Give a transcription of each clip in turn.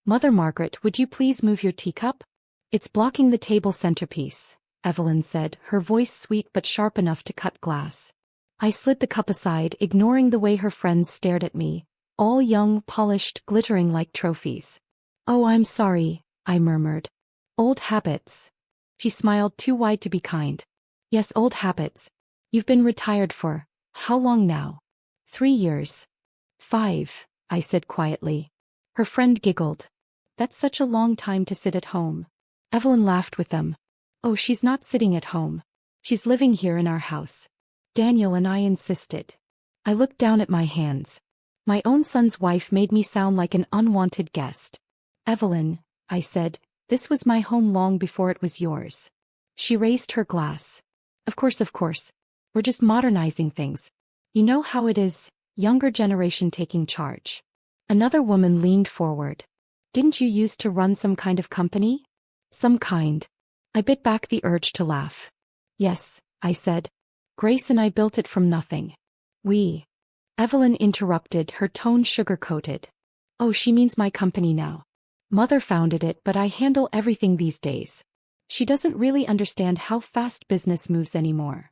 Mother Margaret, would you please move your teacup? It's blocking the table centerpiece, Evelyn said, her voice sweet but sharp enough to cut glass. I slid the cup aside, ignoring the way her friends stared at me, all young, polished, glittering like trophies. Oh, I'm sorry, I murmured. Old habits. She smiled, too wide to be kind. Yes, old habits. You've been retired for, how long now? 3 years. 5, I said quietly. Her friend giggled. That's such a long time to sit at home. Evelyn laughed with them. Oh, she's not sitting at home. She's living here in our house. Daniel and I insisted. I looked down at my hands. My own son's wife made me sound like an unwanted guest. Evelyn, I said, this was my home long before it was yours. She raised her glass. Of course. We're just modernizing things. You know how it is, younger generation taking charge. Another woman leaned forward. Didn't you used to run some kind of company? Some kind. I bit back the urge to laugh. Yes, I said. Grace and I built it from nothing. We. Evelyn interrupted, her tone sugar-coated. Oh, she means my company now. Mother founded it, but I handle everything these days. She doesn't really understand how fast business moves anymore.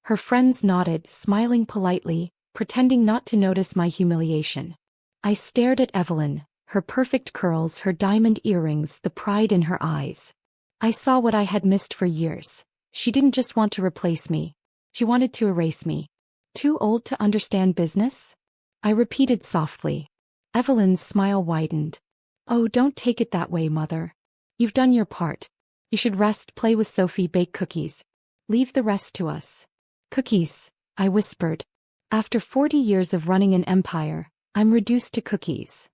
Her friends nodded, smiling politely, pretending not to notice my humiliation. I stared at Evelyn, her perfect curls, her diamond earrings, the pride in her eyes. I saw what I had missed for years. She didn't just want to replace me. She wanted to erase me. Too old to understand business? I repeated softly. Evelyn's smile widened. Oh, don't take it that way, Mother. You've done your part. You should rest, play with Sophie, bake cookies. Leave the rest to us. Cookies, I whispered. After 40 years of running an empire, I'm reduced to cookies.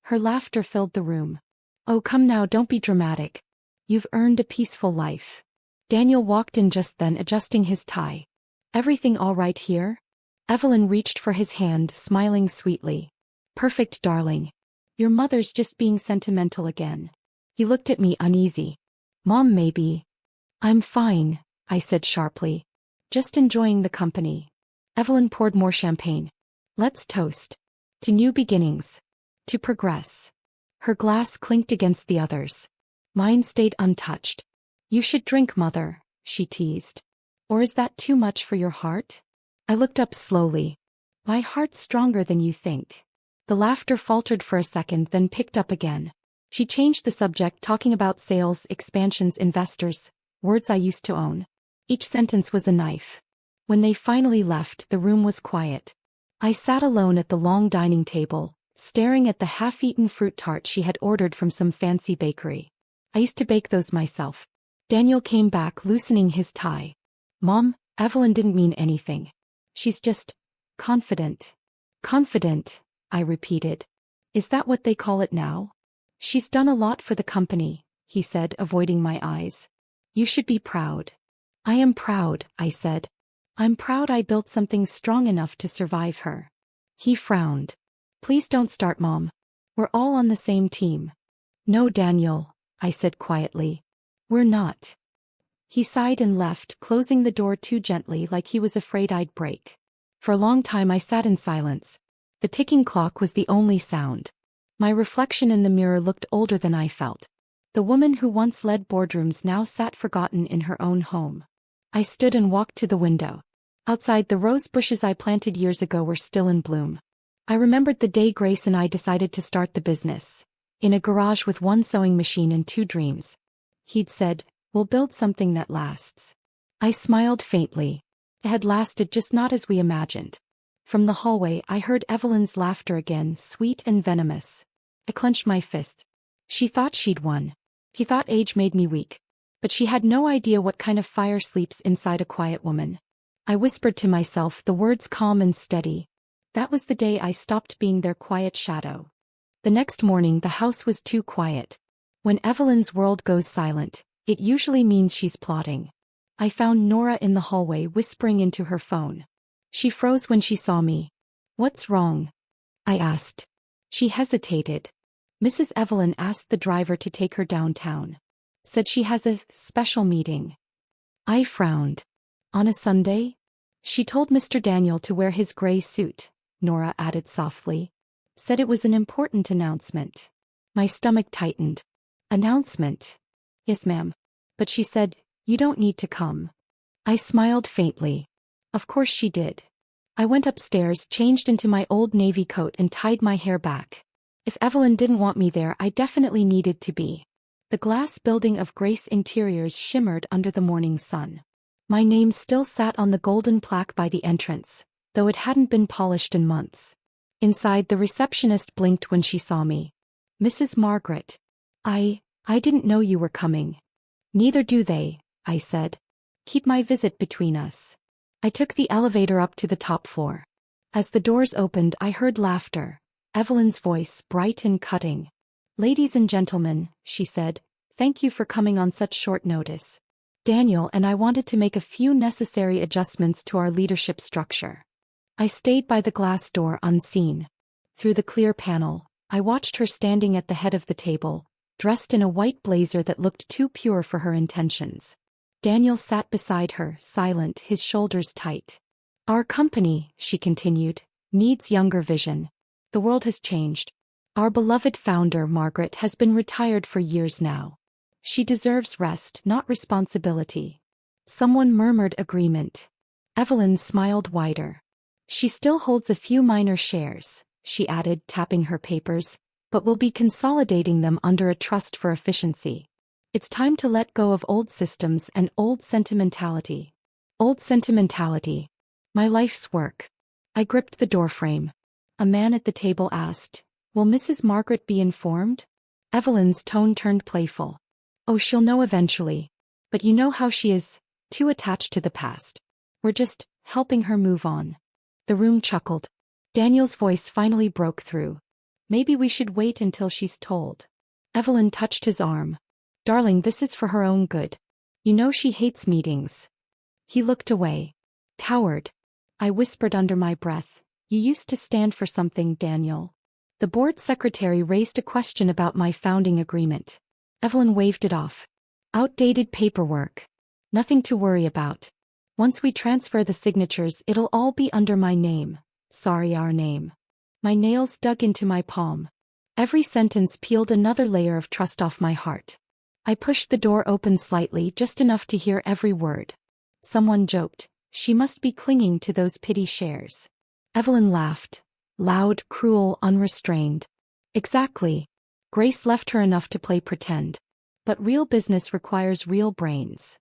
Her laughter filled the room. Oh, come now, don't be dramatic. You've earned a peaceful life. Daniel walked in just then, adjusting his tie. Everything all right here? Evelyn reached for his hand, smiling sweetly. Perfect, darling. Your mother's just being sentimental again. He looked at me uneasy. Mom, maybe. I'm fine, I said sharply. Just enjoying the company. Evelyn poured more champagne. Let's toast. To new beginnings. To progress. Her glass clinked against the others. Mine stayed untouched. You should drink, Mother, she teased. Or is that too much for your heart? I looked up slowly. My heart's stronger than you think. The laughter faltered for a second, then picked up again. She changed the subject, talking about sales, expansions, investors, words I used to own. Each sentence was a knife. When they finally left, the room was quiet. I sat alone at the long dining table, staring at the half-eaten fruit tart she had ordered from some fancy bakery. I used to bake those myself. Daniel came back, loosening his tie. Mom, Evelyn didn't mean anything. She's just confident. Confident, I repeated. Is that what they call it now? She's done a lot for the company, he said, avoiding my eyes. You should be proud. I am proud, I said. I'm proud I built something strong enough to survive her. He frowned. Please don't start, Mom. We're all on the same team. No, Daniel, I said quietly. We're not. He sighed and left, closing the door too gently, like he was afraid I'd break. For a long time I sat in silence. The ticking clock was the only sound. My reflection in the mirror looked older than I felt. The woman who once led boardrooms now sat forgotten in her own home. I stood and walked to the window. Outside, the rose bushes I planted years ago were still in bloom. I remembered the day Grace and I decided to start the business. In a garage with one sewing machine and 2 dreams. He'd said, we'll build something that lasts. I smiled faintly. It had lasted, just not as we imagined. From the hallway, I heard Evelyn's laughter again, sweet and venomous. I clenched my fist. She thought she'd won. He thought age made me weak. But she had no idea what kind of fire sleeps inside a quiet woman. I whispered to myself, the words calm and steady. That was the day I stopped being their quiet shadow. The next morning, the house was too quiet. When Evelyn's world goes silent, it usually means she's plotting. I found Nora in the hallway, whispering into her phone. She froze when she saw me. What's wrong? I asked. She hesitated. Mrs. Evelyn asked the driver to take her downtown. Said she has a special meeting. I frowned. On a Sunday? She told Mr. Daniel to wear his gray suit, Nora added softly. Said it was an important announcement. My stomach tightened. Announcement. Yes, ma'am. But she said, you don't need to come. I smiled faintly. Of course she did. I went upstairs, changed into my old navy coat and tied my hair back. If Evelyn didn't want me there, I definitely needed to be. The glass building of Grace Interiors shimmered under the morning sun. My name still sat on the golden plaque by the entrance, though it hadn't been polished in months. Inside, the receptionist blinked when she saw me. Mrs. Margaret. I didn't know you were coming. Neither do they, I said. Keep my visit between us. I took the elevator up to the top floor. As the doors opened, I heard laughter. Evelyn's voice, bright and cutting. Ladies and gentlemen, she said, thank you for coming on such short notice. Daniel and I wanted to make a few necessary adjustments to our leadership structure. I stayed by the glass door unseen. Through the clear panel, I watched her standing at the head of the table, dressed in a white blazer that looked too pure for her intentions. Daniel sat beside her, silent, his shoulders tight. Our company, she continued, needs younger vision. The world has changed. Our beloved founder, Margaret, has been retired for years now. She deserves rest, not responsibility. Someone murmured agreement. Evelyn smiled wider. She still holds a few minor shares, she added, tapping her papers, but will be consolidating them under a trust for efficiency. It's time to let go of old systems and old sentimentality. Old sentimentality. My life's work. I gripped the doorframe. A man at the table asked, will Mrs. Margaret be informed? Evelyn's tone turned playful. Oh, she'll know eventually. But you know how she is, too attached to the past. We're just helping her move on. The room chuckled. Daniel's voice finally broke through. Maybe we should wait until she's told. Evelyn touched his arm. Darling, this is for her own good. You know she hates meetings. He looked away. Coward. I whispered under my breath. You used to stand for something, Daniel. The board secretary raised a question about my founding agreement. Evelyn waved it off. Outdated paperwork. Nothing to worry about. Once we transfer the signatures, it'll all be under my name. Sorry, our name. My nails dug into my palm. Every sentence peeled another layer of trust off my heart. I pushed the door open slightly, just enough to hear every word. Someone joked, she must be clinging to those pity shares. Evelyn laughed. Loud, cruel, unrestrained. Exactly. Grace left her enough to play pretend. But real business requires real brains.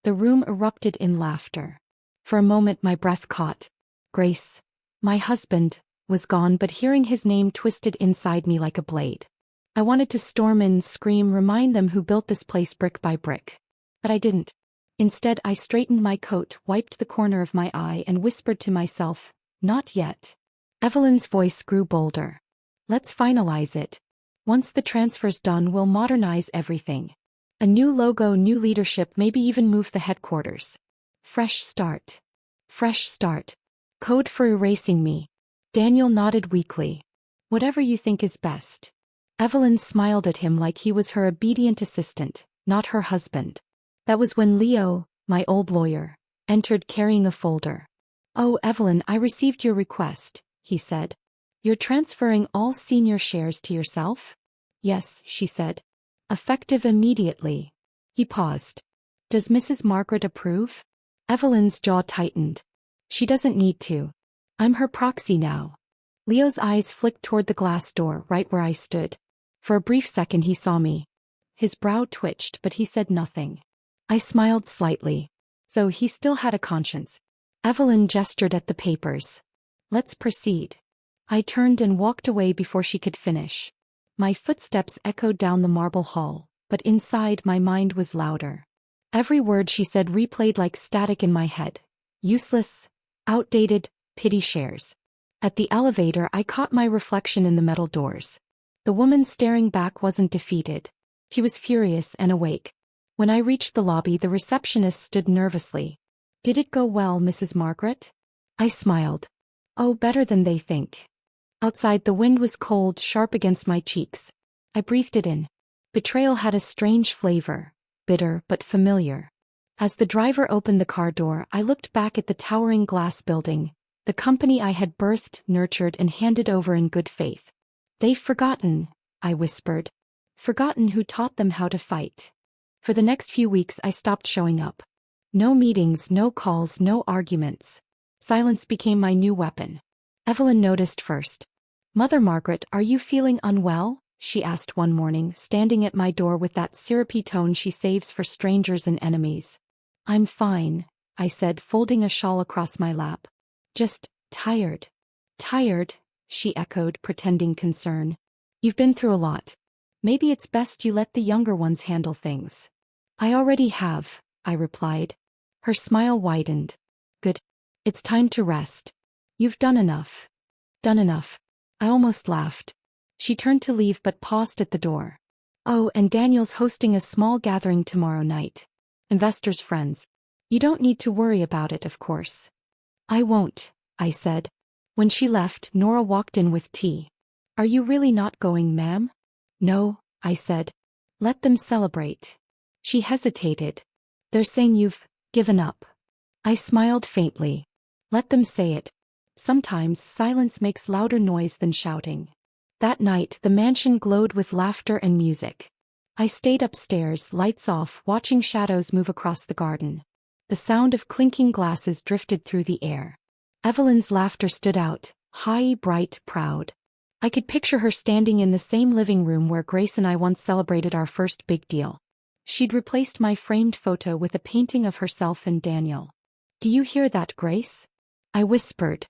The room erupted in laughter. For a moment my breath caught. Grace, my husband, was gone, but hearing his name twisted inside me like a blade. I wanted to storm in, scream, remind them who built this place brick by brick. But I didn't. Instead, I straightened my coat, wiped the corner of my eye, and whispered to myself, not yet. Evelyn's voice grew bolder. Let's finalize it. Once the transfer's done, we'll modernize everything. A new logo, new leadership, maybe even move the headquarters. Fresh start. Fresh start. Code for erasing me. Daniel nodded weakly. Whatever you think is best. Evelyn smiled at him like he was her obedient assistant, not her husband. That was when Leo, my old lawyer, entered carrying a folder. Oh, Evelyn, I received your request, he said. You're transferring all senior shares to yourself? Yes, she said. Effective immediately. He paused. Does Mrs. Margaret approve? Evelyn's jaw tightened. She doesn't need to. I'm her proxy now. Leo's eyes flicked toward the glass door right where I stood. For a brief second he saw me. His brow twitched, but he said nothing. I smiled slightly. So he still had a conscience. Evelyn gestured at the papers. Let's proceed. I turned and walked away before she could finish. My footsteps echoed down the marble hall, but inside my mind was louder. Every word she said replayed like static in my head. Useless, outdated, pity shares. At the elevator I caught my reflection in the metal doors. The woman staring back wasn't defeated. She was furious and awake. When I reached the lobby, the receptionist stood nervously. Did it go well, Mrs. Margaret? I smiled. Oh, better than they think. Outside the wind was cold, sharp against my cheeks. I breathed it in. Betrayal had a strange flavor, bitter but familiar. As the driver opened the car door, I looked back at the towering glass building, the company I had birthed, nurtured, and handed over in good faith. They've forgotten, I whispered. forgotten who taught them how to fight. For the next few weeks I stopped showing up. No meetings, no calls, no arguments. Silence became my new weapon. Evelyn noticed first. "Mother Margaret, are you feeling unwell?" she asked one morning, standing at my door with that syrupy tone she saves for strangers and enemies. "I'm fine," I said, folding a shawl across my lap. "Just tired." "Tired?" she echoed, pretending concern. "You've been through a lot. Maybe it's best you let the younger ones handle things." "I already have," I replied. Her smile widened. "Good. It's time to rest. You've done enough." "Done enough." I almost laughed. She turned to leave but paused at the door. "Oh, and Daniel's hosting a small gathering tomorrow night. Investors' friends. You don't need to worry about it, of course." "I won't," I said. When she left, Nora walked in with tea. "Are you really not going, ma'am?" "No," I said. "Let them celebrate." She hesitated. "They're saying you've given up." I smiled faintly. "Let them say it. Sometimes silence makes louder noise than shouting." That night the mansion glowed with laughter and music. I stayed upstairs, lights off, watching shadows move across the garden. The sound of clinking glasses drifted through the air. Evelyn's laughter stood out, high, bright, proud. I could picture her standing in the same living room where Grace and I once celebrated our first big deal. She'd replaced my framed photo with a painting of herself and Daniel. "Do you hear that, Grace?" I whispered.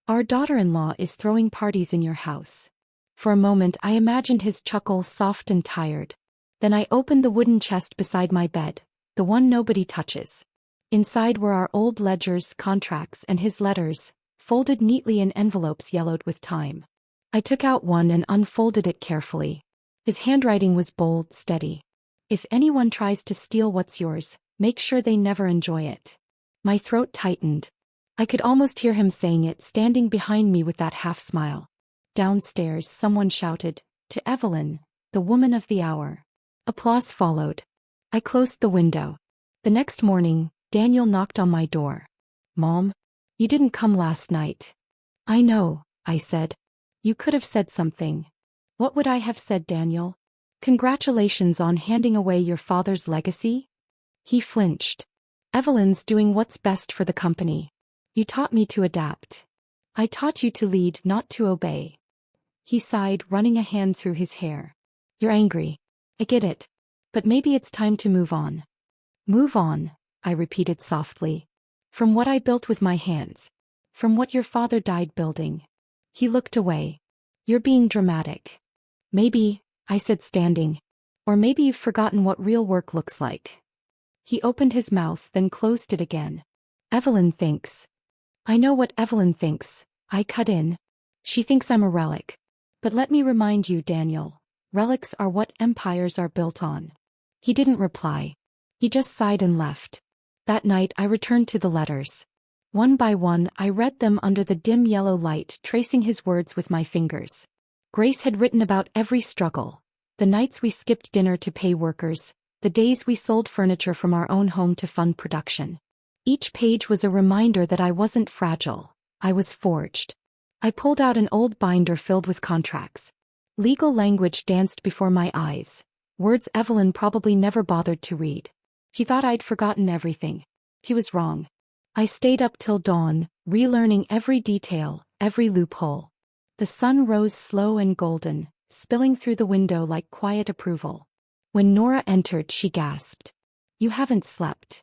"Our daughter-in-law is throwing parties in your house." For a moment I imagined his chuckle, soft and tired. Then I opened the wooden chest beside my bed, the one nobody touches. Inside were our old ledgers, contracts, and his letters, folded neatly in envelopes yellowed with time. I took out one and unfolded it carefully. His handwriting was bold, steady. "If anyone tries to steal what's yours, make sure they never enjoy it." My throat tightened. I could almost hear him saying it, standing behind me with that half-smile. Downstairs, someone shouted, "To Evelyn, the woman of the hour." Applause followed. I closed the window. The next morning, Daniel knocked on my door. "Mom, you didn't come last night." "I know," I said. "You could have said something." "What would I have said, Daniel?" "Congratulations on handing away your father's legacy?" He flinched. "Evelyn's doing what's best for the company. You taught me to adapt." "I taught you to lead, not to obey." He sighed, running a hand through his hair. "You're angry. I get it. But maybe it's time to move on." "Move on," I repeated softly. "From what I built with my hands. From what your father died building." He looked away. "You're being dramatic." "Maybe," I said, standing. "Or maybe you've forgotten what real work looks like." He opened his mouth, then closed it again. "Evelyn thinks." "I know what Evelyn thinks," I cut in. "She thinks I'm a relic. But let me remind you, Daniel, relics are what empires are built on." He didn't reply. He just sighed and left. That night I returned to the letters. One by one I read them under the dim yellow light, tracing his words with my fingers. Grace had written about every struggle. The nights we skipped dinner to pay workers, the days we sold furniture from our own home to fund production. Each page was a reminder that I wasn't fragile. I was forged. I pulled out an old binder filled with contracts. Legal language danced before my eyes. Words Evelyn probably never bothered to read. He thought I'd forgotten everything. He was wrong. I stayed up till dawn, relearning every detail, every loophole. The sun rose slow and golden, spilling through the window like quiet approval. When Nora entered, she gasped. "You haven't slept."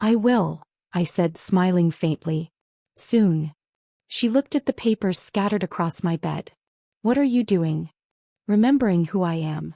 "I will," I said, smiling faintly. "Soon." She looked at the papers scattered across my bed. "What are you doing?" "Remembering who I am."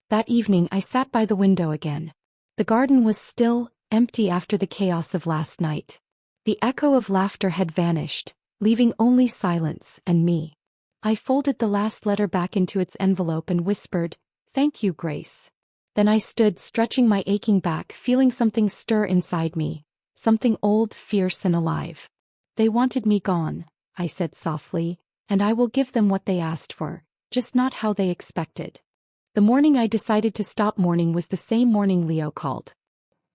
That evening I sat by the window again. The garden was still, empty after the chaos of last night. The echo of laughter had vanished, leaving only silence and me. I folded the last letter back into its envelope and whispered, "Thank you, Grace." Then I stood, stretching my aching back, feeling something stir inside me, something old, fierce, and alive. "They wanted me gone," I said softly, "and I will give them what they asked for, just not how they expected." The morning I decided to stop mourning was the same morning Leo called.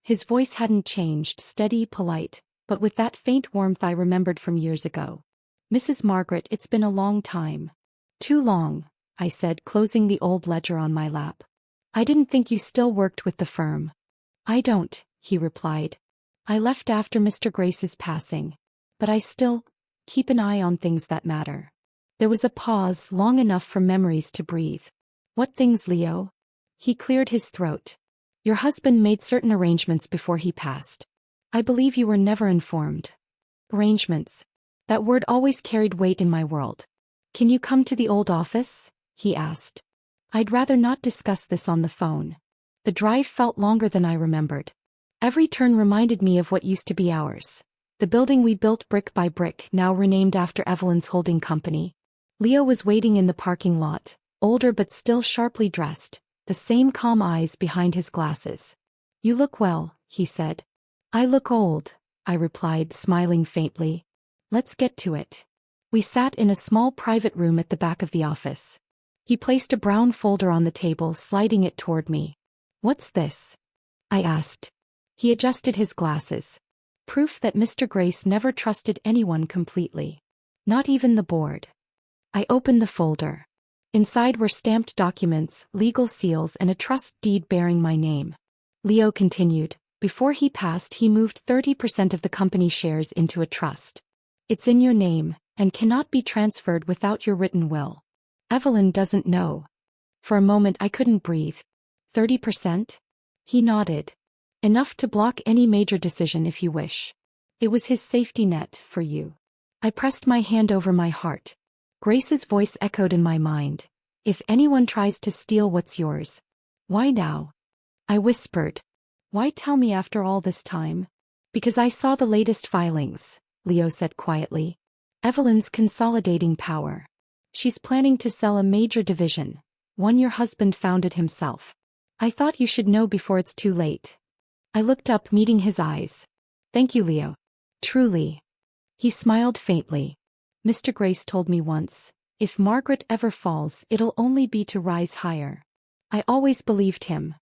His voice hadn't changed, steady, polite, but with that faint warmth I remembered from years ago. "Mrs. Margaret, it's been a long time." "Too long," I said, closing the old ledger on my lap. I didn't think you still worked with the firm. I don't, he replied. I left after Mr. Grace's passing. But I still keep an eye on things that matter. There was a pause long enough for memories to breathe. What things, Leo? He cleared his throat. Your husband made certain arrangements before he passed. I believe you were never informed. Arrangements. That word always carried weight in my world. Can you come to the old office? He asked. I'd rather not discuss this on the phone. The drive felt longer than I remembered. Every turn reminded me of what used to be ours. The building we built brick by brick, now renamed after Evelyn's holding company. Leo was waiting in the parking lot, older but still sharply dressed, the same calm eyes behind his glasses. You look well, he said. I look old, I replied, smiling faintly. Let's get to it. We sat in a small private room at the back of the office. He placed a brown folder on the table, sliding it toward me. What's this? I asked. He adjusted his glasses. Proof that Mr. Grace never trusted anyone completely. Not even the board. I opened the folder. Inside were stamped documents, legal seals, and a trust deed bearing my name. Leo continued. Before he passed, he moved 30% of the company shares into a trust. It's in your name, and cannot be transferred without your written will. Evelyn doesn't know. For a moment I couldn't breathe. 30%? He nodded. Enough to block any major decision if you wish. It was his safety net for you. I pressed my hand over my heart. Grace's voice echoed in my mind. If anyone tries to steal what's yours. Why now? I whispered. Why tell me after all this time? Because I saw the latest filings, Leo said quietly. Evelyn's consolidating power. She's planning to sell a major division, one your husband founded himself. I thought you should know before it's too late. I looked up, meeting his eyes. Thank you, Leo. Truly. He smiled faintly. Mr. Grace told me once, if Margaret ever falls, it'll only be to rise higher. I always believed him.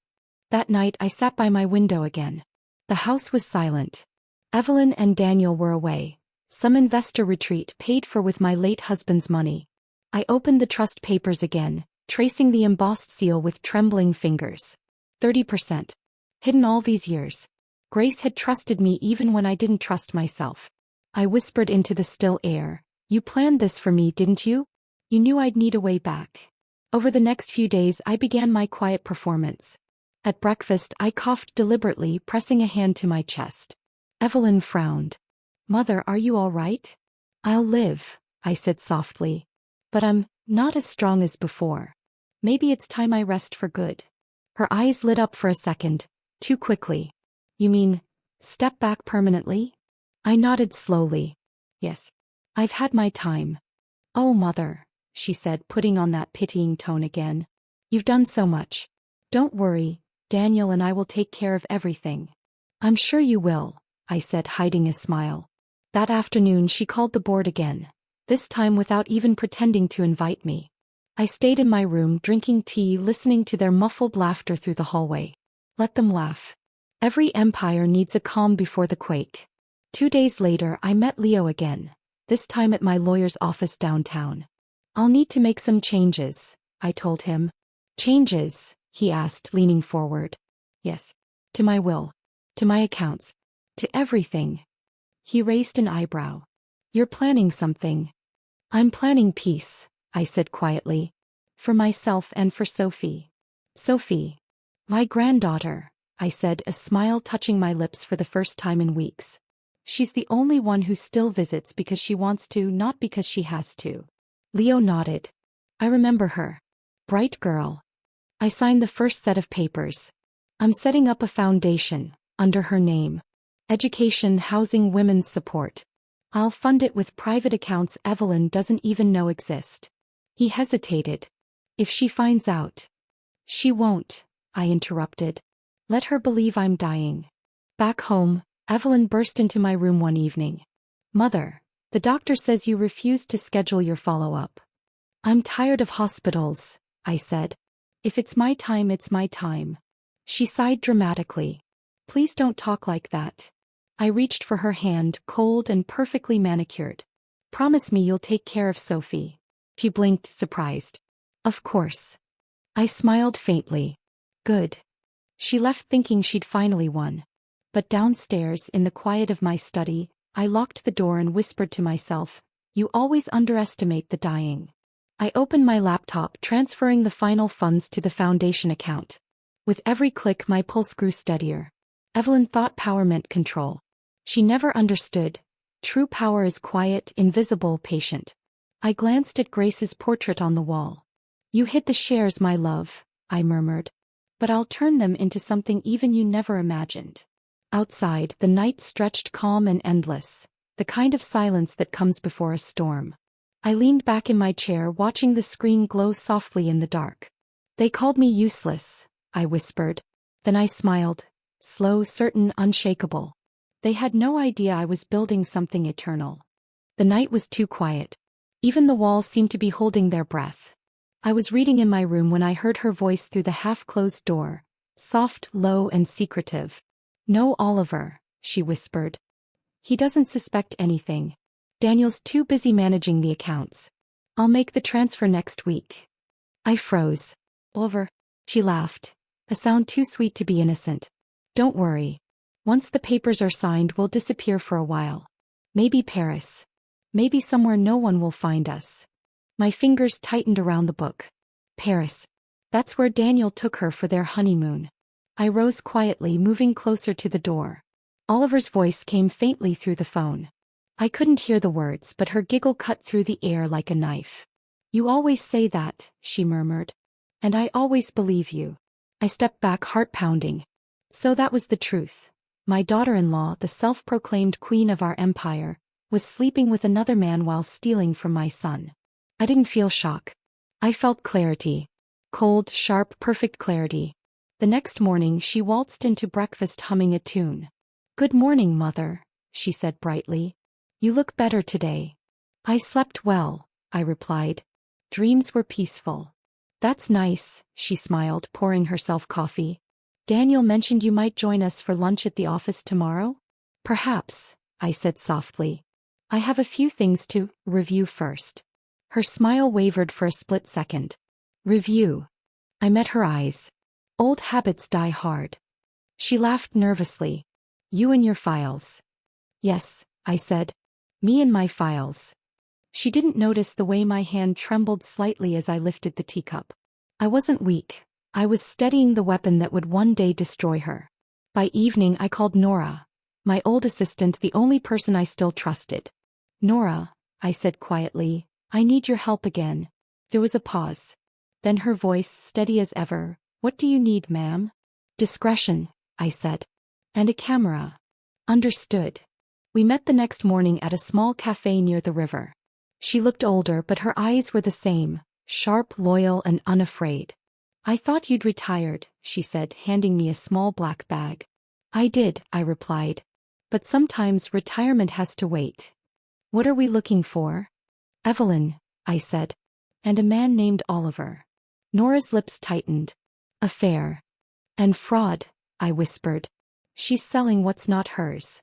That night I sat by my window again. The house was silent. Evelyn and Daniel were away. Some investor retreat paid for with my late husband's money. I opened the trust papers again, tracing the embossed seal with trembling fingers. 30%. Hidden all these years. Grace had trusted me even when I didn't trust myself. I whispered into the still air. You planned this for me, didn't you? You knew I'd need a way back. Over the next few days I began my quiet performance. At breakfast I coughed deliberately, pressing a hand to my chest. Evelyn frowned. Mother, are you all right? I'll live, I said softly. But I'm not as strong as before. Maybe it's time I rest for good. Her eyes lit up for a second, too quickly. You mean, step back permanently? I nodded slowly. Yes. I've had my time. Oh, Mother, she said, putting on that pitying tone again. You've done so much. Don't worry, Daniel and I will take care of everything. I'm sure you will, I said, hiding a smile. That afternoon she called the board again, this time without even pretending to invite me. I stayed in my room drinking tea, listening to their muffled laughter through the hallway. Let them laugh. Every empire needs a calm before the quake. 2 days later I met Leo again, this time at my lawyer's office downtown. I'll need to make some changes, I told him. Changes? He asked, leaning forward. Yes. To my will. To my accounts. To everything. He raised an eyebrow. You're planning something. I'm planning peace, I said quietly. For myself and for Sophie. Sophie. My granddaughter, I said, a smile touching my lips for the first time in weeks. She's the only one who still visits because she wants to, not because she has to. Leo nodded. I remember her. Bright girl. I signed the first set of papers. I'm setting up a foundation, under her name. Education, housing, women's support. I'll fund it with private accounts Evelyn doesn't even know exist. He hesitated. If she finds out. She won't, I interrupted. Let her believe I'm dying. Back home, Evelyn burst into my room one evening. Mother, the doctor says you refused to schedule your follow-up. I'm tired of hospitals, I said. If it's my time, it's my time. She sighed dramatically. Please don't talk like that. I reached for her hand, cold and perfectly manicured. Promise me you'll take care of Sophie. She blinked, surprised. Of course. I smiled faintly. Good. She left thinking she'd finally won. But downstairs, in the quiet of my study, I locked the door and whispered to myself, "You always underestimate the dying." I opened my laptop, transferring the final funds to the foundation account. With every click, my pulse grew steadier. Evelyn thought power meant control. She never understood. True power is quiet, invisible, patient. I glanced at Grace's portrait on the wall. "You hid the shares, my love," I murmured. "But I'll turn them into something even you never imagined." Outside, the night stretched calm and endless, the kind of silence that comes before a storm. I leaned back in my chair, watching the screen glow softly in the dark. "They called me useless," I whispered. Then I smiled, slow, certain, unshakable. They had no idea I was building something eternal. The night was too quiet. Even the walls seemed to be holding their breath. I was reading in my room when I heard her voice through the half-closed door, soft, low, and secretive. "No, Oliver," she whispered. "He doesn't suspect anything. Daniel's too busy managing the accounts. I'll make the transfer next week." I froze. "Oliver," she laughed, a sound too sweet to be innocent. "Don't worry. Once the papers are signed, we'll disappear for a while. Maybe Paris. Maybe somewhere no one will find us." My fingers tightened around the book. Paris. That's where Daniel took her for their honeymoon. I rose quietly, moving closer to the door. Oliver's voice came faintly through the phone. I couldn't hear the words, but her giggle cut through the air like a knife. "You always say that," she murmured. "And I always believe you." I stepped back, heart pounding. So that was the truth. My daughter-in-law, the self-proclaimed queen of our empire, was sleeping with another man while stealing from my son. I didn't feel shock. I felt clarity. Cold, sharp, perfect clarity. The next morning, she waltzed into breakfast humming a tune. "Good morning, Mother," she said brightly. "You look better today." "I slept well," I replied. "Dreams were peaceful." "That's nice," she smiled, pouring herself coffee. "Daniel mentioned you might join us for lunch at the office tomorrow?" "Perhaps," I said softly. "I have a few things to review first." Her smile wavered for a split second. "Review?" I met her eyes. "Old habits die hard." She laughed nervously. "You and your files." "Yes," I said. "Me and my files." She didn't notice the way my hand trembled slightly as I lifted the teacup. I wasn't weak. I was steadying the weapon that would one day destroy her. By evening, I called Nora, my old assistant, the only person I still trusted. "Nora," I said quietly, "I need your help again." There was a pause. Then her voice, steady as ever. "What do you need, ma'am?" "Discretion," I said. "And a camera." "Understood." We met the next morning at a small cafe near the river. She looked older, but her eyes were the same, sharp, loyal, and unafraid. "I thought you'd retired," she said, handing me a small black bag. "I did," I replied. "But sometimes retirement has to wait." "What are we looking for?" "Evelyn," I said. "And a man named Oliver." Nora's lips tightened. "Affair." "And fraud," I whispered. "She's selling what's not hers."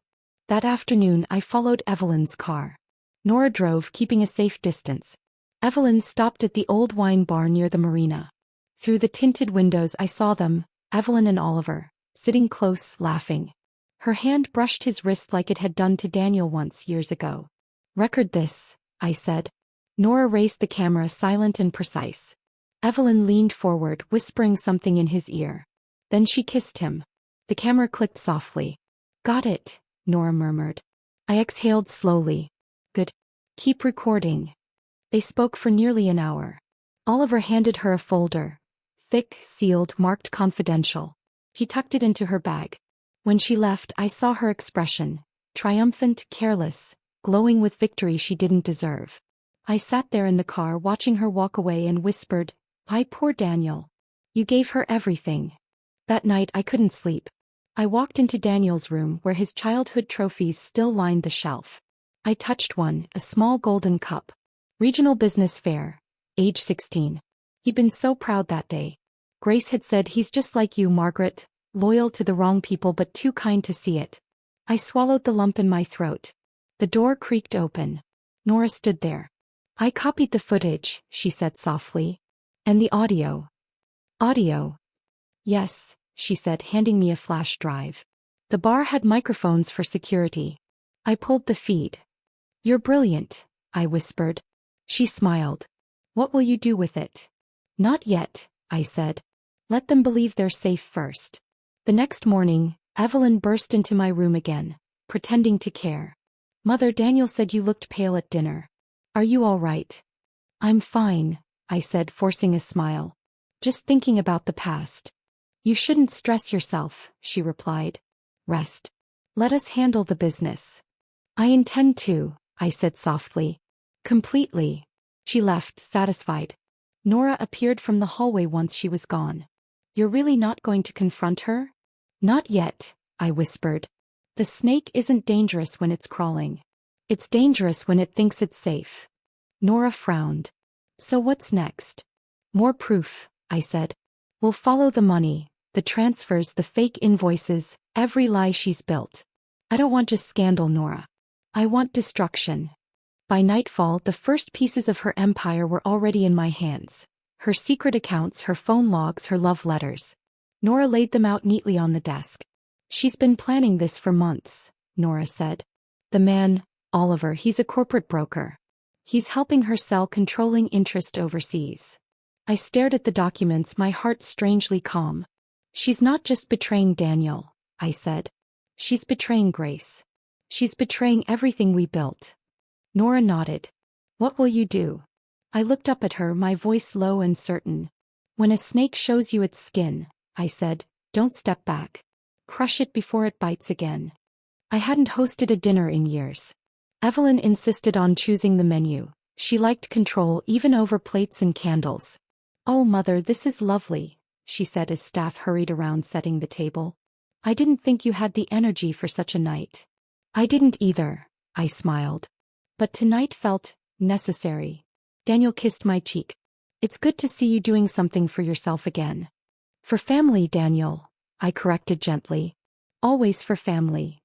That afternoon, I followed Evelyn's car. Nora drove, keeping a safe distance. Evelyn stopped at the old wine bar near the marina. Through the tinted windows, I saw them, Evelyn and Oliver, sitting close, laughing. Her hand brushed his wrist like it had done to Daniel once, years ago. "Record this," I said. Nora raised the camera, silent and precise. Evelyn leaned forward, whispering something in his ear. Then she kissed him. The camera clicked softly. "Got it," Nora murmured. I exhaled slowly. "Good. Keep recording." They spoke for nearly an hour. Oliver handed her a folder. Thick, sealed, marked confidential. He tucked it into her bag. When she left, I saw her expression. Triumphant, careless, glowing with victory she didn't deserve. I sat there in the car watching her walk away and whispered, "My poor Daniel. You gave her everything." That night I couldn't sleep. I walked into Daniel's room where his childhood trophies still lined the shelf. I touched one, a small golden cup. Regional Business Fair. Age 16. He'd been so proud that day. Grace had said, "He's just like you, Margaret, loyal to the wrong people but too kind to see it." I swallowed the lump in my throat. The door creaked open. Nora stood there. "I copied the footage," she said softly. "And the audio." "Audio?" Yes, she said, handing me a flash drive. The bar had microphones for security. I pulled the feed. You're brilliant, I whispered. She smiled. What will you do with it? Not yet, I said. Let them believe they're safe first. The next morning, Evelyn burst into my room again, pretending to care. Mother, Daniel said you looked pale at dinner. Are you all right? I'm fine, I said, forcing a smile. Just thinking about the past. You shouldn't stress yourself, she replied. Rest. Let us handle the business. I intend to, I said softly. Completely. She left, satisfied. Nora appeared from the hallway once she was gone. You're really not going to confront her? Not yet, I whispered. The snake isn't dangerous when it's crawling. It's dangerous when it thinks it's safe. Nora frowned. So what's next? More proof, I said. We'll follow the money, the transfers, the fake invoices, every lie she's built. I don't want just scandal, Nora. I want destruction. By nightfall, the first pieces of her empire were already in my hands. Her secret accounts, her phone logs, her love letters. Nora laid them out neatly on the desk. She's been planning this for months, Nora said. The man, Oliver, he's a corporate broker. He's helping her sell controlling interest overseas. I stared at the documents, my heart strangely calm. She's not just betraying Daniel, I said. She's betraying Grace. She's betraying everything we built. Nora nodded. What will you do? I looked up at her, my voice low and certain. When a snake shows you its skin, I said, don't step back. Crush it before it bites again. I hadn't hosted a dinner in years. Evelyn insisted on choosing the menu. She liked control even over plates and candles. Oh, Mother, this is lovely, she said as staff hurried around setting the table. I didn't think you had the energy for such a night. I didn't either, I smiled. But tonight felt necessary. Daniel kissed my cheek. It's good to see you doing something for yourself again. For family, Daniel, I corrected gently. Always for family.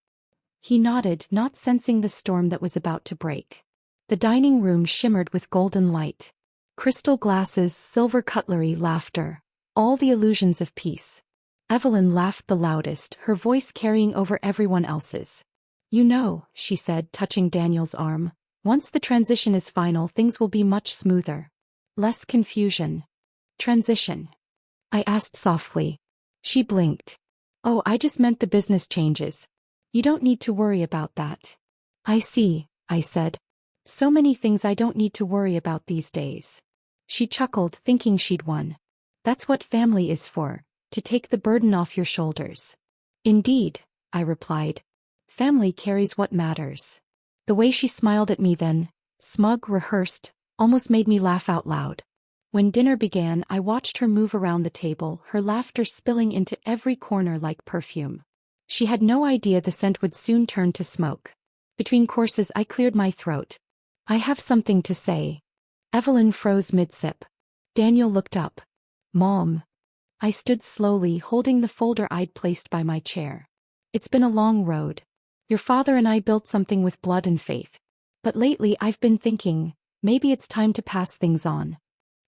He nodded, not sensing the storm that was about to break. The dining room shimmered with golden light. Crystal glasses, silver cutlery, laughter. All the illusions of peace. Evelyn laughed the loudest, her voice carrying over everyone else's. You know, she said, touching Daniel's arm, once the transition is final, things will be much smoother. Less confusion. Transition? I asked softly. She blinked. Oh, I just meant the business changes. You don't need to worry about that. I see, I said. So many things I don't need to worry about these days. She chuckled, thinking she'd won. That's what family is for, to take the burden off your shoulders. Indeed, I replied. Family carries what matters. The way she smiled at me then, smug, rehearsed, almost made me laugh out loud. When dinner began, I watched her move around the table, her laughter spilling into every corner like perfume. She had no idea the scent would soon turn to smoke. Between courses, I cleared my throat. I have something to say. Evelyn froze mid-sip. Daniel looked up. Mom. I stood slowly, holding the folder I'd placed by my chair. It's been a long road. Your father and I built something with blood and faith. But lately I've been thinking, maybe it's time to pass things on.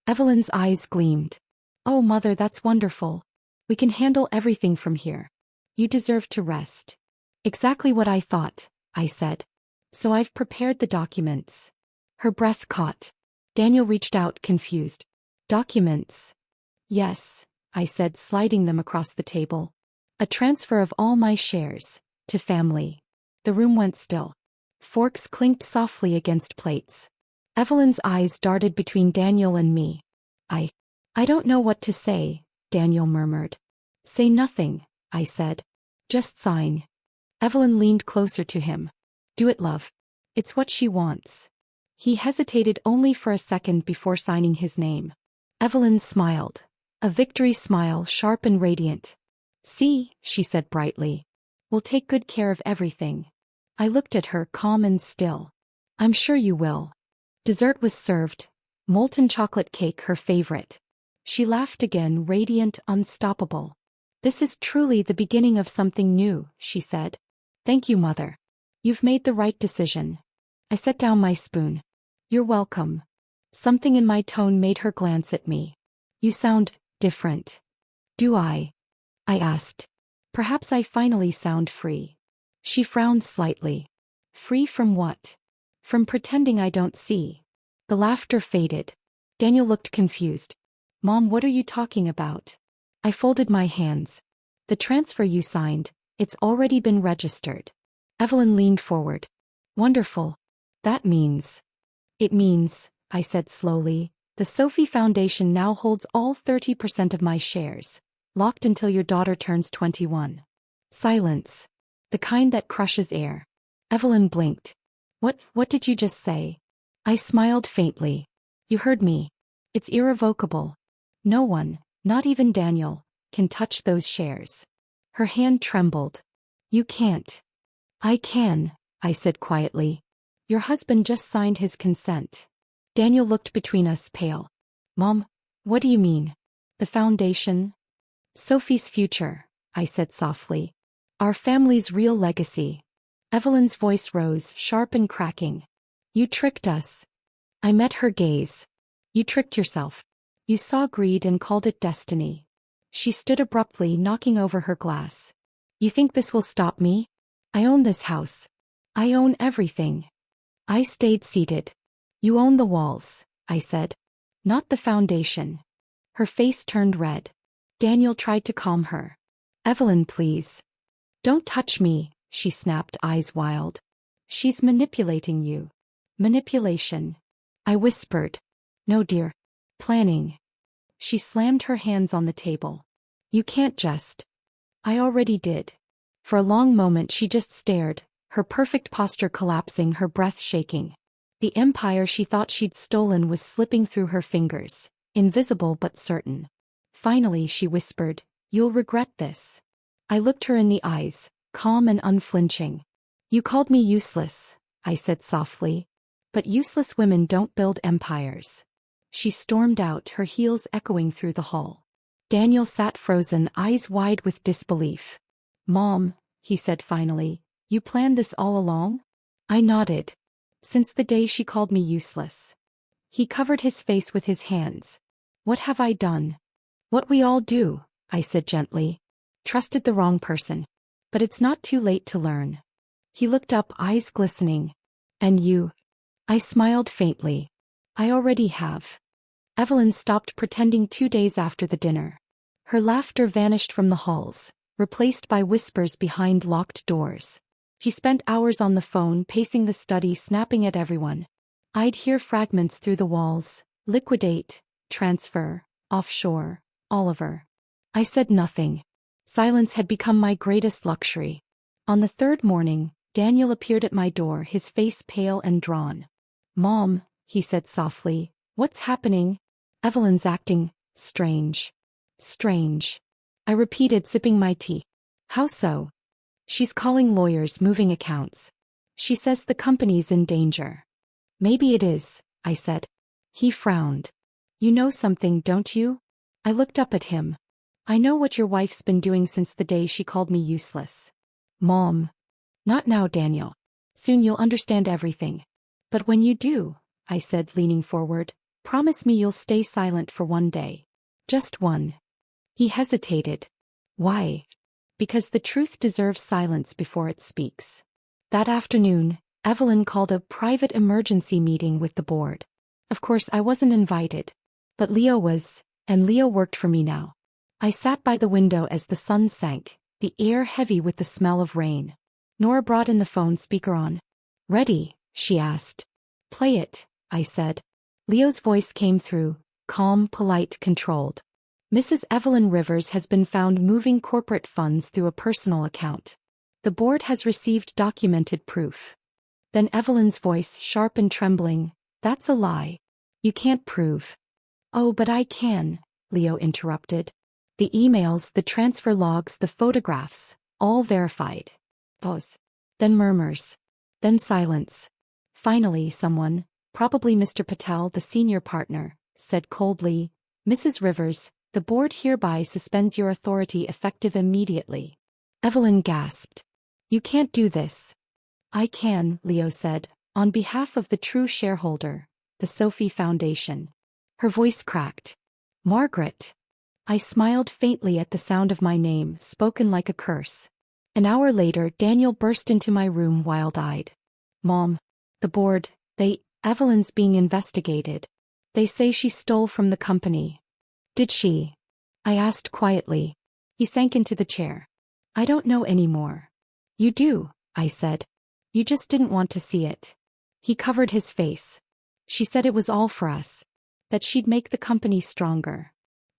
Evelyn's eyes gleamed. Oh, Mother, that's wonderful. We can handle everything from here. You deserve to rest. Exactly what I thought, I said. So I've prepared the documents. Her breath caught. Daniel reached out, confused. Documents? Yes, I said, sliding them across the table. A transfer of all my shares, to family. The room went still. Forks clinked softly against plates. Evelyn's eyes darted between Daniel and me. I don't know what to say, Daniel murmured. Say nothing, I said. Just sign. Evelyn leaned closer to him. Do it, love. It's what she wants. He hesitated only for a second before signing his name. Evelyn smiled. A victory smile, sharp and radiant. See, she said brightly. We'll take good care of everything. I looked at her, calm and still. I'm sure you will. Dessert was served. Molten chocolate cake, her favorite. She laughed again, radiant, unstoppable. This is truly the beginning of something new, she said. Thank you, Mother. You've made the right decision. I set down my spoon. You're welcome. Something in my tone made her glance at me. You sound different. Do I? I asked. Perhaps I finally sound free. She frowned slightly. Free from what? From pretending I don't see. The laughter faded. Daniel looked confused. Mom, what are you talking about? I folded my hands. The transfer you signed, it's already been registered. Evelyn leaned forward. Wonderful. That means. It means, I said slowly, the Sophie Foundation now holds all 30% of my shares, locked until your daughter turns 21. Silence. The kind that crushes air. Evelyn blinked. What did you just say? I smiled faintly. You heard me. It's irrevocable. No one, not even Daniel, can touch those shares. Her hand trembled. You can't. I can, I said quietly. Your husband just signed his consent. Daniel looked between us, pale. Mom, what do you mean? The foundation? Sophie's future, I said softly. Our family's real legacy. Evelyn's voice rose, sharp and cracking. You tricked us. I met her gaze. You tricked yourself. You saw greed and called it destiny. She stood abruptly, knocking over her glass. You think this will stop me? I own this house. I own everything. I stayed seated. You own the walls, I said. Not the foundation. Her face turned red. Daniel tried to calm her. Evelyn, please. Don't touch me, she snapped, eyes wild. She's manipulating you. Manipulation. I whispered. No, dear. Planning. She slammed her hands on the table. You can't just. I already did. For a long moment she just stared, her perfect posture collapsing, her breath shaking. The empire she thought she'd stolen was slipping through her fingers, invisible but certain. Finally she whispered, You'll regret this. I looked her in the eyes, calm and unflinching. You called me useless, I said softly. But useless women don't build empires. She stormed out, her heels echoing through the hall. Daniel sat frozen, eyes wide with disbelief. Mom, he said finally, you planned this all along? I nodded. Since the day she called me useless. He covered his face with his hands. What have I done? What we all do, I said gently. Trusted the wrong person. But it's not too late to learn. He looked up, eyes glistening. And you? I smiled faintly. I already have. Evelyn stopped pretending 2 days after the dinner. Her laughter vanished from the halls, replaced by whispers behind locked doors. She spent hours on the phone, pacing the study, snapping at everyone. I'd hear fragments through the walls. Liquidate, transfer, offshore, Oliver. I said nothing. Silence had become my greatest luxury. On the third morning, Daniel appeared at my door, his face pale and drawn. Mom, he said softly, what's happening? Evelyn's acting strange. Strange. I repeated, sipping my tea. How so? She's calling lawyers, moving accounts. She says the company's in danger. Maybe it is, I said. He frowned. You know something, don't you? I looked up at him. I know what your wife's been doing since the day she called me useless. Mom. Not now, Daniel. Soon you'll understand everything. But when you do, I said, leaning forward, promise me you'll stay silent for one day. Just one. He hesitated. Why? Because the truth deserves silence before it speaks. That afternoon, Evelyn called a private emergency meeting with the board. Of course, I wasn't invited. But Leo was, and Leo worked for me now. I sat by the window as the sun sank, the air heavy with the smell of rain. Nora brought in the phone speaker on. Ready? She asked. Play it, I said. Leo's voice came through, calm, polite, controlled. Mrs. Evelyn Rivers has been found moving corporate funds through a personal account. The board has received documented proof. Then Evelyn's voice, sharp and trembling, that's a lie. You can't prove. Oh, but I can, Leo interrupted. The emails, the transfer logs, the photographs, all verified. Pause. Then murmurs. Then silence. Finally someone, probably Mr. Patel, the senior partner, said coldly, Mrs. Rivers, the board hereby suspends your authority effective immediately. Evelyn gasped. You can't do this. I can, Leo said, on behalf of the true shareholder, the Sophie Foundation. Her voice cracked. Margaret. I smiled faintly at the sound of my name, spoken like a curse. An hour later, Daniel burst into my room wild-eyed. Mom, the board, Evelyn's being investigated. They say she stole from the company. Did she? I asked quietly. He sank into the chair. I don't know anymore. You do, I said. You just didn't want to see it. He covered his face. She said it was all for us. That she'd make the company stronger.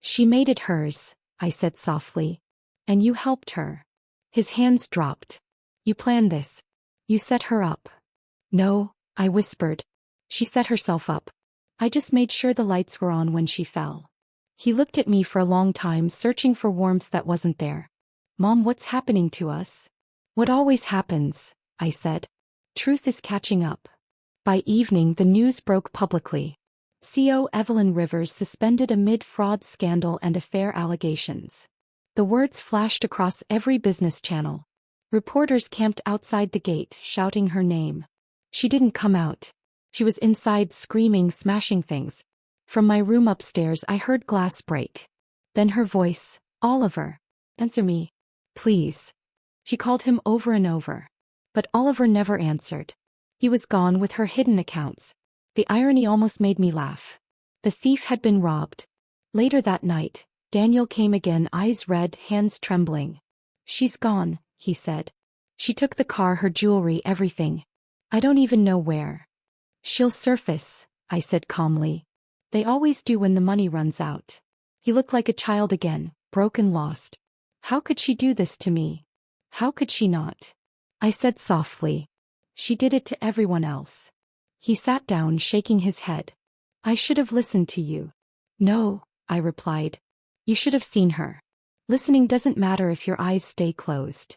She made it hers, I said softly. And you helped her. His hands dropped. You planned this. You set her up. No, I whispered. She set herself up. I just made sure the lights were on when she fell. He looked at me for a long time, searching for warmth that wasn't there. Mom, what's happening to us? What always happens, I said. Truth is catching up. By evening, the news broke publicly. CO Evelyn Rivers suspended amid fraud scandal and affair allegations. The words flashed across every business channel. Reporters camped outside the gate, shouting her name. She didn't come out. She was inside, screaming, smashing things. From my room upstairs, I heard glass break. Then her voice, Oliver. Answer me. Please. She called him over and over. But Oliver never answered. He was gone with her hidden accounts. The irony almost made me laugh. The thief had been robbed. Later that night, Daniel came again, eyes red, hands trembling. She's gone, he said. She took the car, her jewelry, everything. I don't even know where. She'll surface, I said calmly. They always do when the money runs out. He looked like a child again, broken, lost. How could she do this to me? How could she not? I said softly. She did it to everyone else. He sat down, shaking his head. I should have listened to you. No, I replied. You should have seen her. Listening doesn't matter if your eyes stay closed.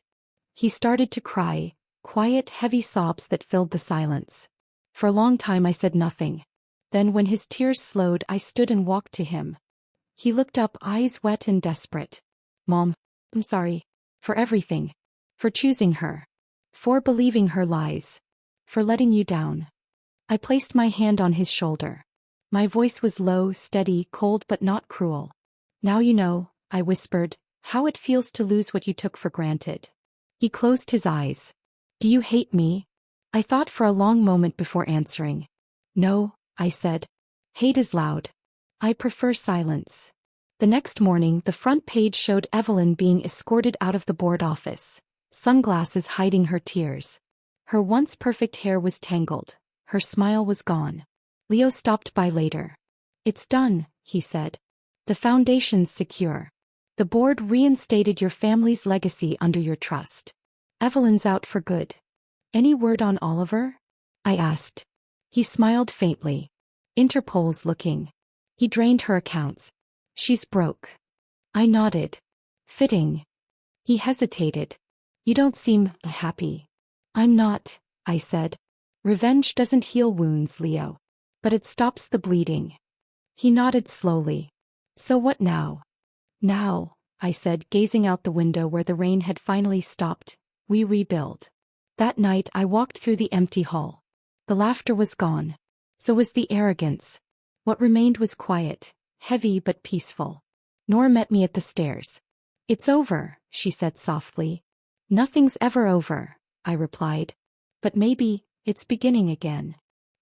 He started to cry, quiet, heavy sobs that filled the silence. For a long time I said nothing. Then when his tears slowed, I stood and walked to him. He looked up, eyes wet and desperate. Mom, I'm sorry. For everything. For choosing her. For believing her lies. For letting you down. I placed my hand on his shoulder. My voice was low, steady, cold but not cruel. Now you know, I whispered, how it feels to lose what you took for granted. He closed his eyes. Do you hate me? I thought for a long moment before answering. No, I said. Hate is loud. I prefer silence. The next morning, the front page showed Evelyn being escorted out of the board office, sunglasses hiding her tears. Her once perfect hair was tangled. Her smile was gone. Leo stopped by later. It's done, he said. The foundation's secure. The board reinstated your family's legacy under your trust. Evelyn's out for good. Any word on Oliver? I asked. He smiled faintly. Interpol's looking. He drained her accounts. She's broke. I nodded. Fitting. He hesitated. You don't seem happy. I'm not, I said. Revenge doesn't heal wounds, Leo. But it stops the bleeding. He nodded slowly. So what now? Now, I said, gazing out the window where the rain had finally stopped, we rebuild. That night I walked through the empty hall. The laughter was gone. So was the arrogance. What remained was quiet, heavy but peaceful. Nora met me at the stairs. It's over, she said softly. Nothing's ever over, I replied. But maybe it's beginning again.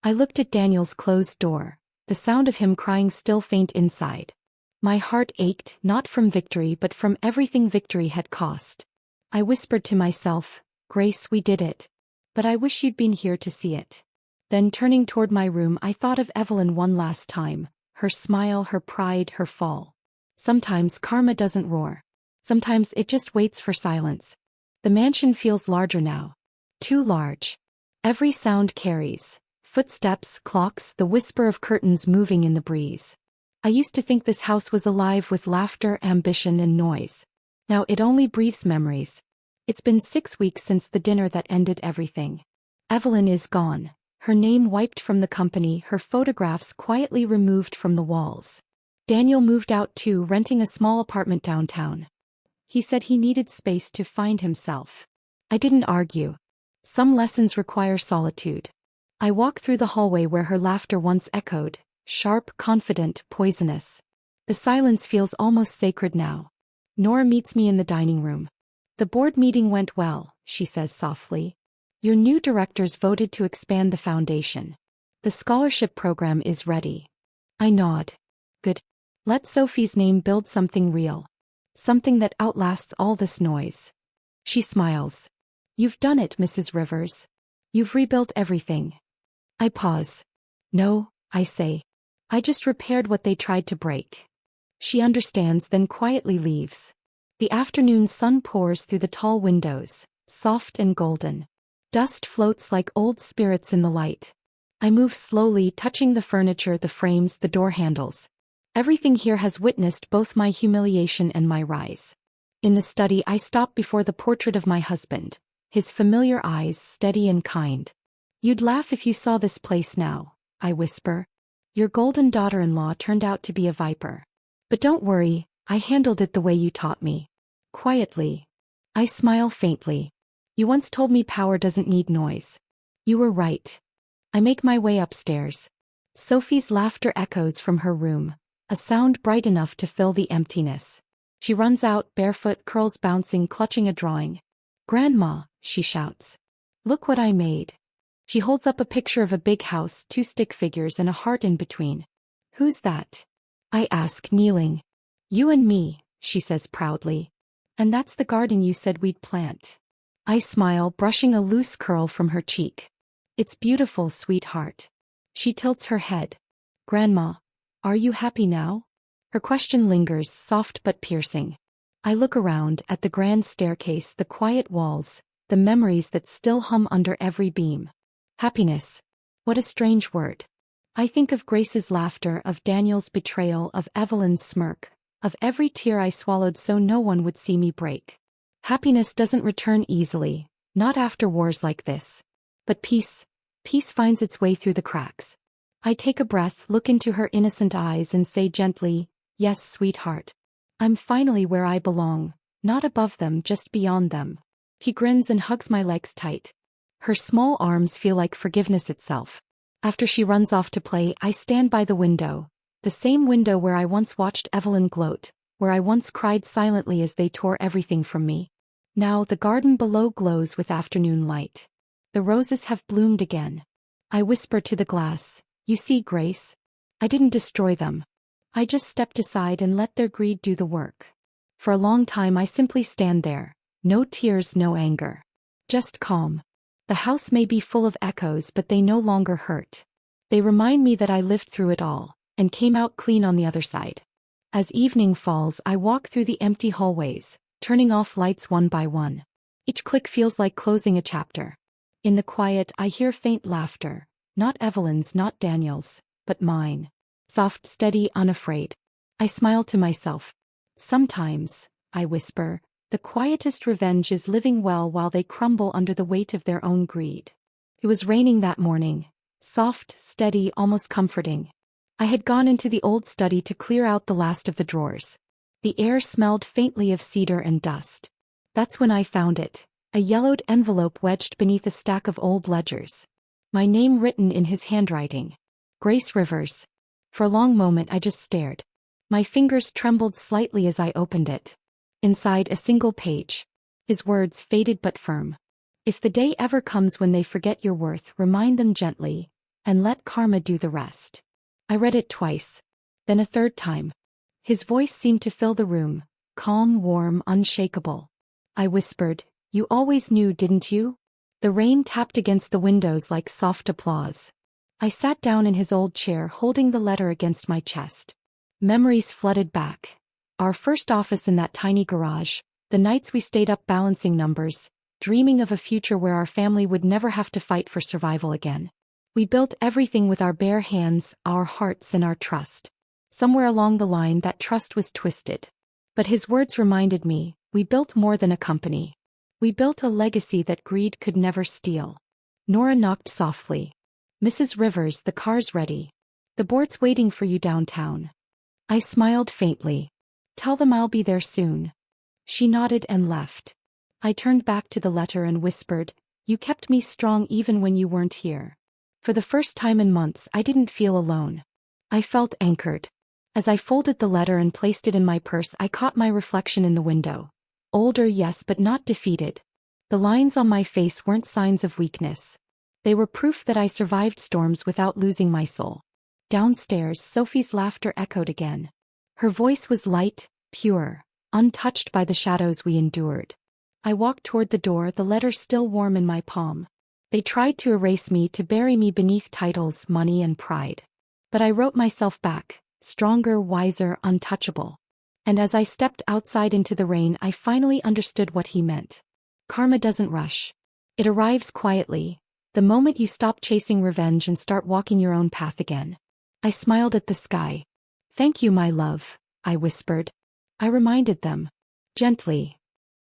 I looked at Daniel's closed door, the sound of him crying still faint inside. My heart ached, not from victory but from everything victory had cost. I whispered to myself, Grace, we did it. But I wish you'd been here to see it. Then turning toward my room, I thought of Evelyn one last time, her smile, her pride, her fall. Sometimes karma doesn't roar. Sometimes it just waits for silence. The mansion feels larger now. Too large. Every sound carries. Footsteps, clocks, the whisper of curtains moving in the breeze. I used to think this house was alive with laughter, ambition, and noise. Now it only breathes memories. It's been 6 weeks since the dinner that ended everything. Evelyn is gone. Her name wiped from the company, her photographs quietly removed from the walls. Daniel moved out too, renting a small apartment downtown. He said he needed space to find himself. I didn't argue. Some lessons require solitude. I walked through the hallway where her laughter once echoed, sharp, confident, poisonous. The silence feels almost sacred now. Nora meets me in the dining room. The board meeting went well, she says softly. Your new directors voted to expand the foundation. The scholarship program is ready. I nod. Good. Let Sophie's name build something real. Something that outlasts all this noise. She smiles. You've done it, Mrs. Rivers. You've rebuilt everything. I pause. No, I say. I just repaired what they tried to break. She understands, then quietly leaves. The afternoon sun pours through the tall windows, soft and golden. Dust floats like old spirits in the light. I move slowly, touching the furniture, the frames, the door handles. Everything here has witnessed both my humiliation and my rise. In the study, I stop before the portrait of my husband, his familiar eyes steady and kind. You'd laugh if you saw this place now, I whisper. Your golden daughter-in-law turned out to be a viper. But don't worry, I handled it the way you taught me. Quietly. I smile faintly. You once told me power doesn't need noise. You were right. I make my way upstairs. Sophie's laughter echoes from her room, a sound bright enough to fill the emptiness. She runs out, barefoot, curls bouncing, clutching a drawing. Grandma, she shouts. Look what I made. She holds up a picture of a big house, 2 stick figures and a heart in between. Who's that? I ask, kneeling. You and me, she says proudly. And that's the garden you said we'd plant. I smile, brushing a loose curl from her cheek. It's beautiful, sweetheart. She tilts her head. Grandma, are you happy now? Her question lingers, soft but piercing. I look around at the grand staircase, the quiet walls, the memories that still hum under every beam. Happiness. What a strange word. I think of Grace's laughter, of Daniel's betrayal, of Evelyn's smirk, of every tear I swallowed so no one would see me break. Happiness doesn't return easily, not after wars like this. But peace finds its way through the cracks. I take a breath, look into her innocent eyes and say gently, yes, sweetheart. I'm finally where I belong, not above them, just beyond them. She grins and hugs my legs tight. Her small arms feel like forgiveness itself. After she runs off to play, I stand by the window. The same window where I once watched Evelyn gloat, where I once cried silently as they tore everything from me. Now the garden below glows with afternoon light. The roses have bloomed again. I whisper to the glass, you see, Grace? I didn't destroy them. I just stepped aside and let their greed do the work. For a long time I simply stand there. No tears, no anger. Just calm. The house may be full of echoes, but they no longer hurt. They remind me that I lived through it all, and came out clean on the other side. As evening falls, I walk through the empty hallways, turning off lights one by one. Each click feels like closing a chapter. In the quiet, I hear faint laughter. Not Evelyn's, not Daniel's, but mine. Soft, steady, unafraid. I smile to myself. Sometimes, I whisper, the quietest revenge is living well while they crumble under the weight of their own greed. It was raining that morning. Soft, steady, almost comforting. I had gone into the old study to clear out the last of the drawers. The air smelled faintly of cedar and dust. That's when I found it. A yellowed envelope wedged beneath a stack of old ledgers. My name written in his handwriting. Grace Rivers. For a long moment I just stared. My fingers trembled slightly as I opened it. Inside, a single page. His words, faded but firm. If the day ever comes when they forget your worth, remind them gently, and let karma do the rest. I read it twice. Then a third time. His voice seemed to fill the room, calm, warm, unshakable. I whispered, you always knew, didn't you? The rain tapped against the windows like soft applause. I sat down in his old chair, holding the letter against my chest. Memories flooded back. Our first office in that tiny garage, the nights we stayed up balancing numbers, dreaming of a future where our family would never have to fight for survival again. We built everything with our bare hands, our hearts and our trust. Somewhere along the line that trust was twisted. But his words reminded me, we built more than a company. We built a legacy that greed could never steal. Nora knocked softly. Mrs. Rivers, the car's ready. The board's waiting for you downtown. I smiled faintly. Tell them I'll be there soon. She nodded and left. I turned back to the letter and whispered, you kept me strong even when you weren't here. For the first time in months I didn't feel alone. I felt anchored. As I folded the letter and placed it in my purse, I caught my reflection in the window. Older, yes, but not defeated. The lines on my face weren't signs of weakness. They were proof that I survived storms without losing my soul. Downstairs, Sophie's laughter echoed again. Her voice was light, pure, untouched by the shadows we endured. I walked toward the door, the letter still warm in my palm. They tried to erase me, to bury me beneath titles, money, and pride. But I wrote myself back, stronger, wiser, untouchable. And as I stepped outside into the rain, I finally understood what he meant. Karma doesn't rush. It arrives quietly, the moment you stop chasing revenge and start walking your own path again. I smiled at the sky. Thank you, my love, I whispered. I reminded them. Gently,